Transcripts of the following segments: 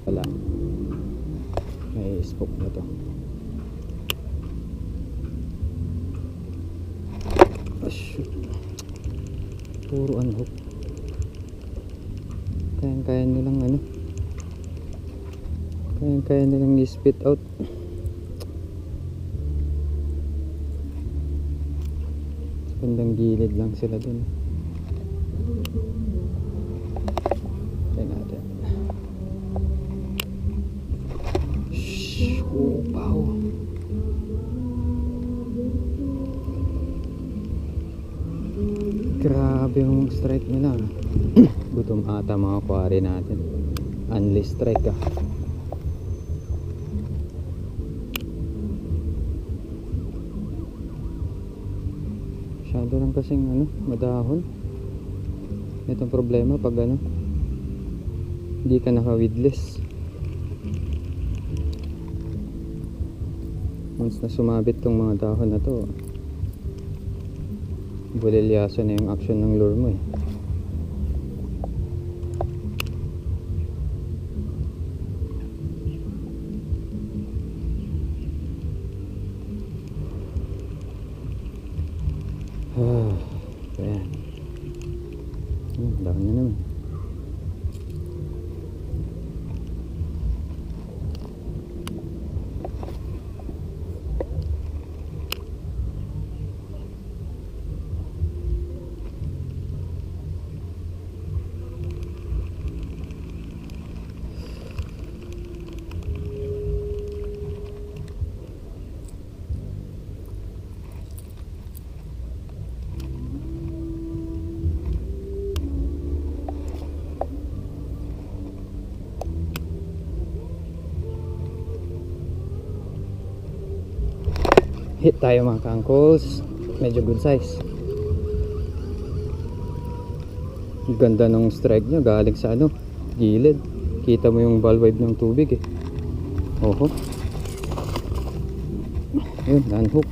Wala. May spook na to. Oh, shoot. Puro unhook. Kaya nilang ano. Kaya nilang i-spit out. Sa bandang gilid lang sila dun. Try natin. Shhh! Oh, wow! Grabe yung strike nila. Gutom ata mga kuwari natin. Unli strike ah. Masyado lang kasing ano, madahon. Itong problema pag ano, hindi ka naka-weedless. Once na sumabit tong mga dahon na to, bulilyaso na yung action ng lure mo eh. Ayan. Dahon na naman. Hit tayo mga kangkos. Medyo good size. Ganda ng strike niya. Galing sa ano, gilid. Kita mo yung ball wave ng tubig eh. Oho. Yun, unhook.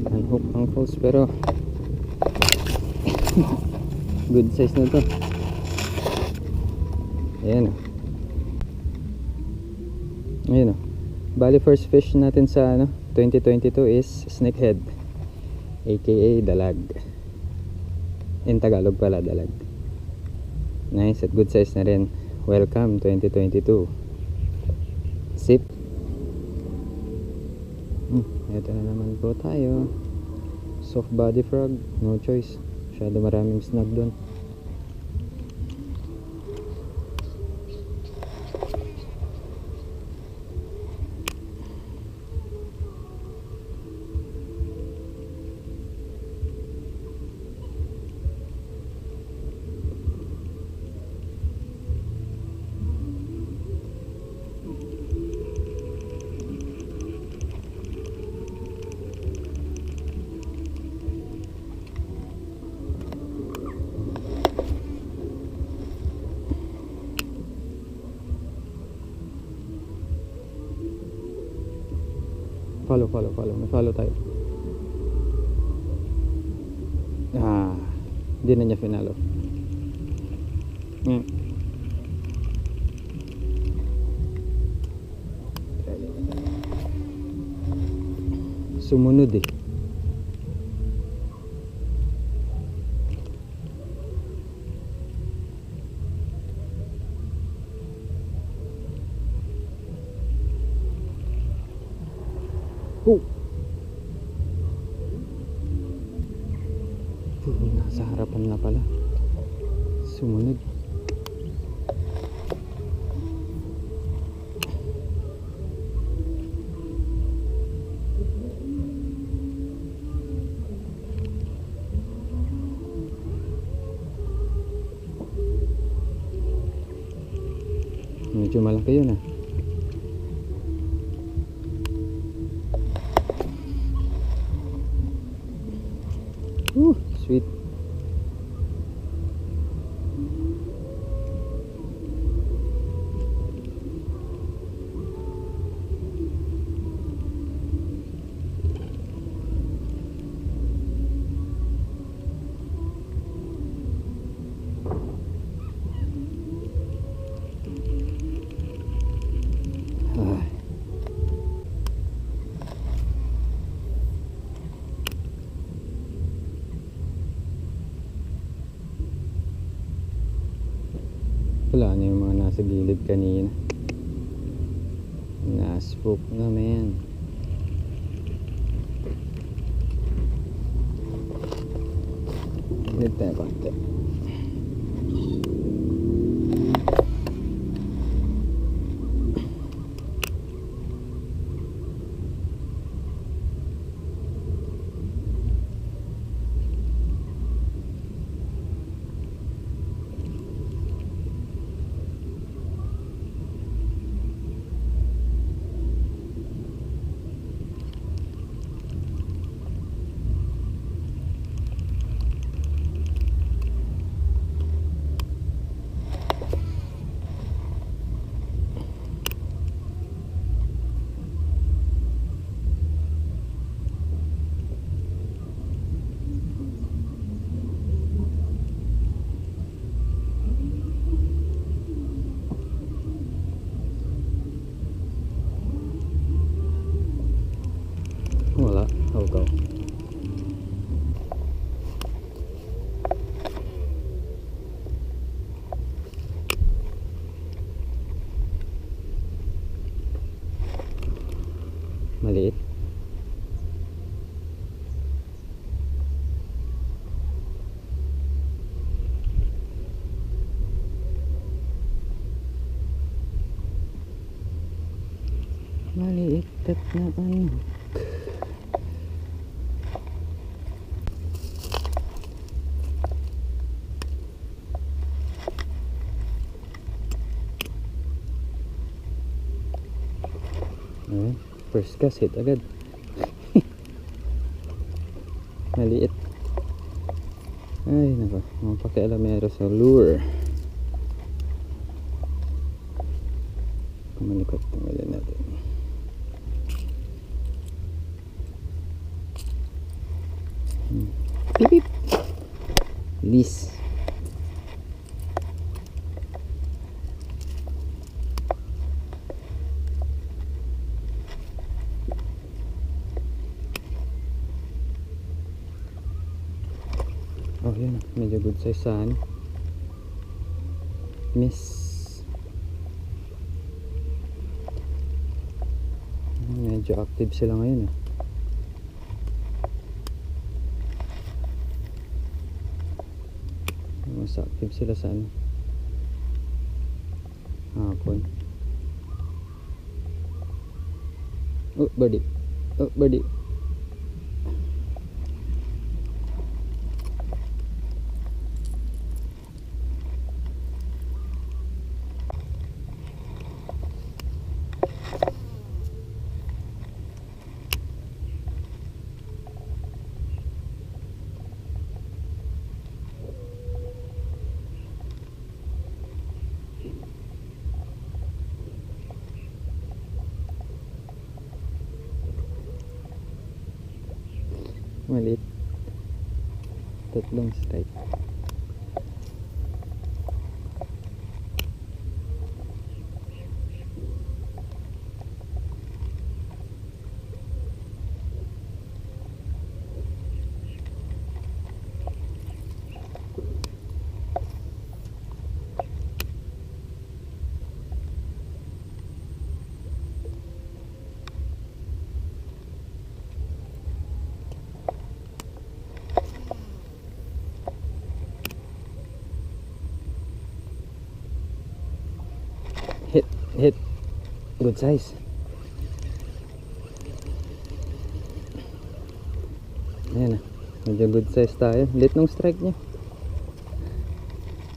Unhook kangkos pero good size na to. Ayan o. Ayan o. Bali first fish natin sa ano 2022 is snakehead, aka dalag. In Tagalog pala dalag. Nice at good size na rin. Welcome 2022. Sip. Ito na naman po tayo. Soft body frog, no choice. Masyado maraming snag doon. Follow. May follow tayo. Hindi na niya finalo. Sumunod eh. Nasa harapan na pala. Sumunod. Medyo malaki yun ah. Sweet. Wala na yung mga nasa gilid kanina. Naspook na man. Gilid tayo konti. Wala, hawgaw. Maliit. Maliit at na ano. First cast hit agad. Maliit. Ay nako, mga pakialamero sa lure. Kumalikot, tanggalin natin. Pip pip. Lis. Oh yun, medyo good size sa ano. Miss. Medyo active sila ngayon eh. Mas active sila sa ano. Hapon. Oh birdie. Oh birdie. Malit. Tatlong strike. Hit. Good size. Ayan na. Medyo good size tayo. Lit nung strike niya.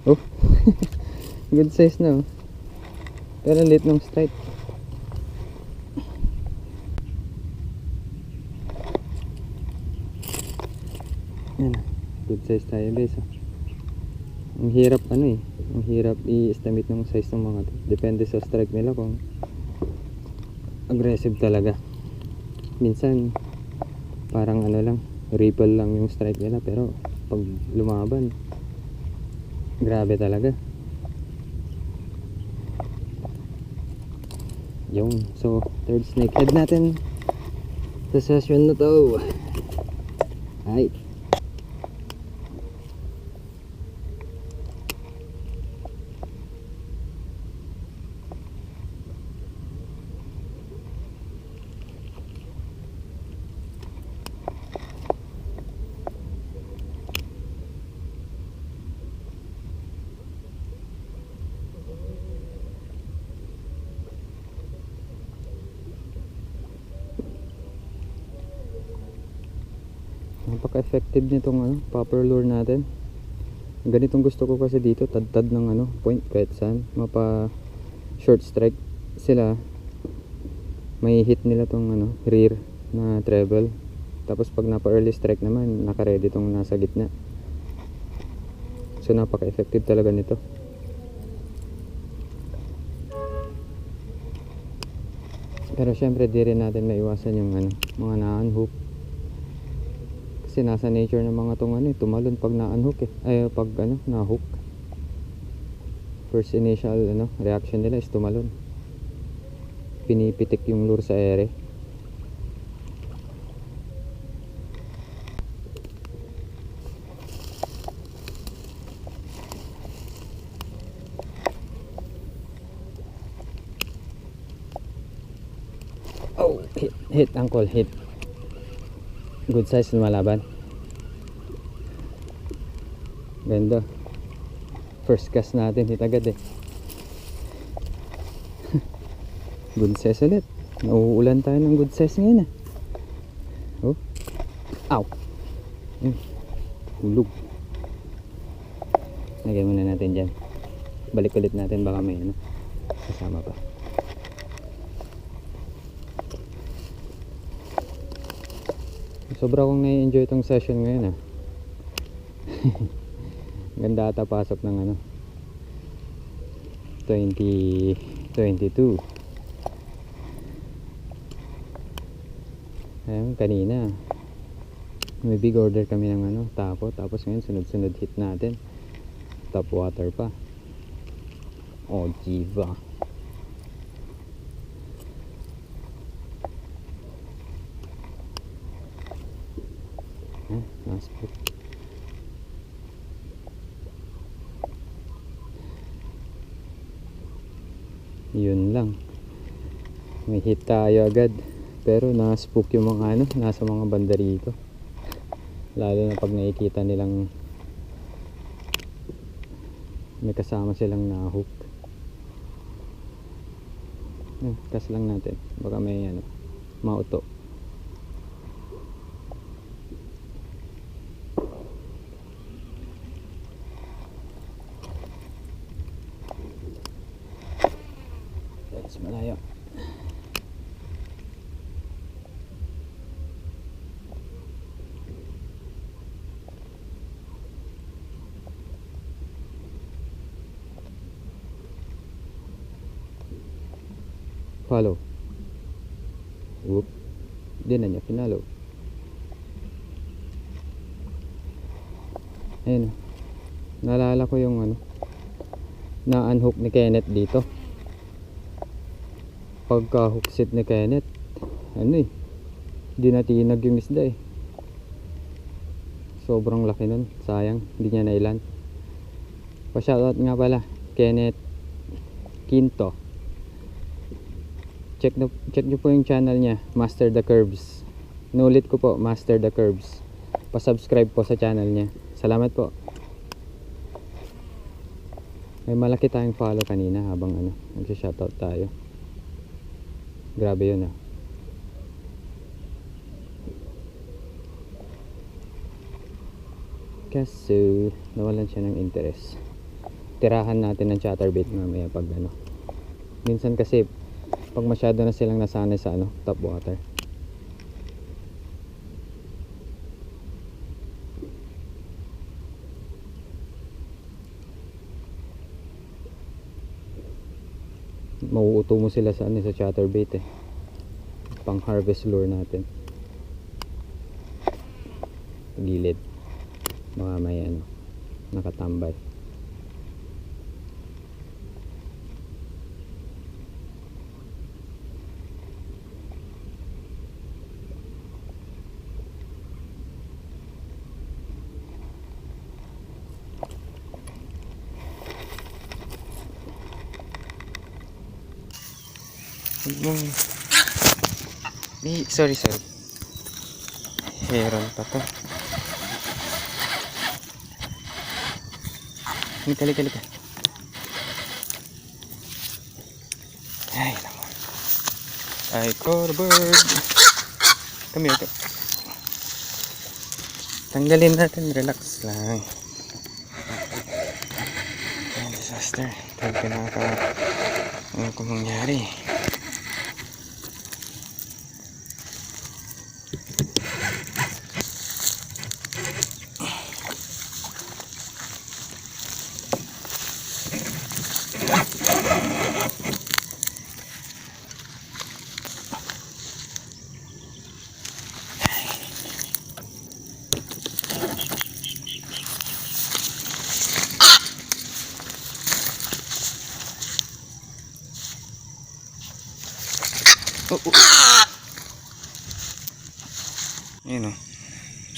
Oh. Good size na oh. Pero lit nung strike. Ayan na. Good size tayo guys oh. Ang hirap ano eh. Ang hirap i-estimate ng size ng mga to. Depende sa strike nila kung aggressive talaga. Minsan parang ano lang, ripple lang yung strike nila, pero pag lumaban grabe talaga. Yung so third snakehead natin sa session na to. Ay. Napaka-effective nitong popper lure natin. Ganitong gusto ko kasi dito, tad-tad ng point kahit saan. Mapa short strike sila, may hit nila tong rear na treble. Tapos pag napa early strike naman, naka-ready tong nasa gitna. So napaka-effective talaga nito. Pero syempre di rin natin maiwasan yung mga na-unhook. Kasi nasa nature ng mga tong tumalon pag na-unhook pag na-hook. First initial reaction nila is tumalon. Pinipitik yung lure sa ere. Oh, hit uncle, hit. Good size na malaban. Ganda. First cast natin, hit agad eh. Good size ulit. Nauulan tayo ng good size ngayon ah. Oh. Ow. Hulog. Lagay muna natin dyan. Balik ulit natin, baka may kasama pa. Sobra kong nai-enjoy itong session ngayon ah. Ganda ata pasok ng 2022. Ayun, kanina may big order kami ng tapo. Tapos ngayon sunod-sunod hit natin. Top water pa. Oh, diva. Nice. Yun lang, may hit tayo agad, pero na-spook yung mga nasa mga banda rito, lalo na pag nakikita nilang may kasama silang na-hook. Kas lang natin, baka may mauto. Malayo. Follow. Whoop. Di na niya pinalo. Ayun. Naalala ko yung na-unhook ni Kenneth dito. Pagka hook set ni Kenneth, di natinag yung isda eh. Sobrang laki nun, sayang hindi niya nailan. Pa-shoutout nga pala Kenneth Quinto. Check nyo po yung channel niya, Master the Curves. Nulit ko po, Master the Curves. Pa-subscribe po sa channel niya. Salamat po. May malaki tayong follow kanina habang nag-shoutout tayo. Grabe yun Kaso nawalan siya ng interest. Tirahan natin ng chatterbait mamaya pag minsan kasi pag masyado na silang nasanay sa top water. Mauuto mo sila sa sa chatterbait pang harvest lure natin. Gilid, baka may nakatambay. Sorry. Heron pa to. Lika. Ay, naman. Ay, core bird. Come here. Tanggalin natin, relax lang. Disaster. Tayo ano kung mangyari. Yun o.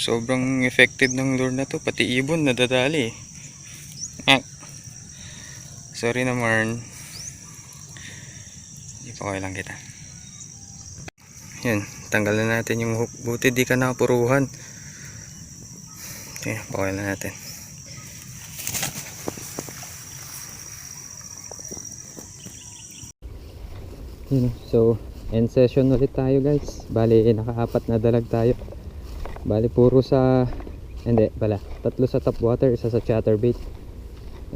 Sobrang effective ng lure na to. Pati ibon nadadali. Sorry na Marn. Hindi pa okay lang kita. Yan. Tanggalan natin yung hook. Buti di ka nakapuruhan. Okay. Okay lang natin. Yun o. So end session ulit tayo guys. Bali naka-4 na dalag tayo. Bali puro sa hindi pala 3 sa top water, 1 sa chatterbait.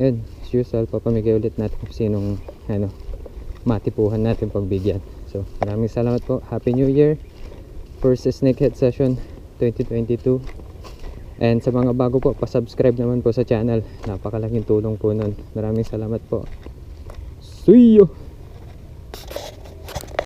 Yun, as usual papamigay ulit natin kung sinong matipuhan natin pagbigyan. So maraming salamat po. Happy New Year. First snakehead session 2022. And sa mga bago po, pa-subscribe naman po sa channel. Napakalaking tulong po nun. Maraming salamat po. See you!